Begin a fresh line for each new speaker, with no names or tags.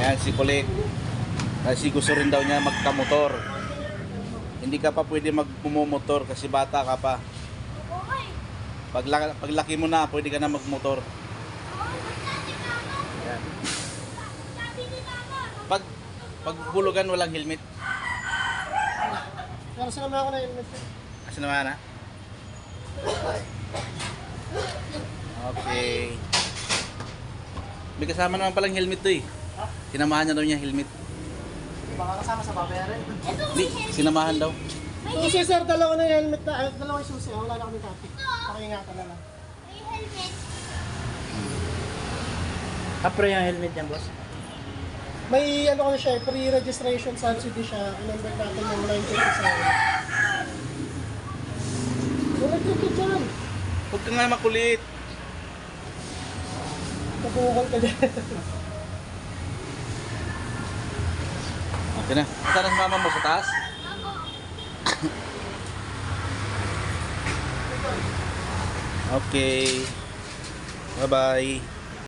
Ayan si Kulit. Kasi gusto rin daw niya magkamotor. Hindi ka pa pwede magmumotor kasi bata ka pa. Paglaki mo na, pwede ka na magmotor. Ayan. Pag hulugan walang helmet.
Pero sinama ako na helmet.
Kasi naman na. Okay. May kasama naman palang helmet to eh. Sinamahan niya daw niya helmet.
Baka kasama sa babayaran.
Hindi, sinamahan daw.
Susi sir, dalawa na yung helmet na, dalawa yung susi. Wala na kami copy. Pakiingatan na lang.
May helmet.
Apre yung helmet niya, boss.
May ano ko siya, pre-registration subsidy siya. Inumber natin yung 937. Wala ka dyan.
Huwag ka nga makulit.
Napungukol ka dyan.
Okay na. Saan ang mama mo sa taas? Okay. Bye-bye.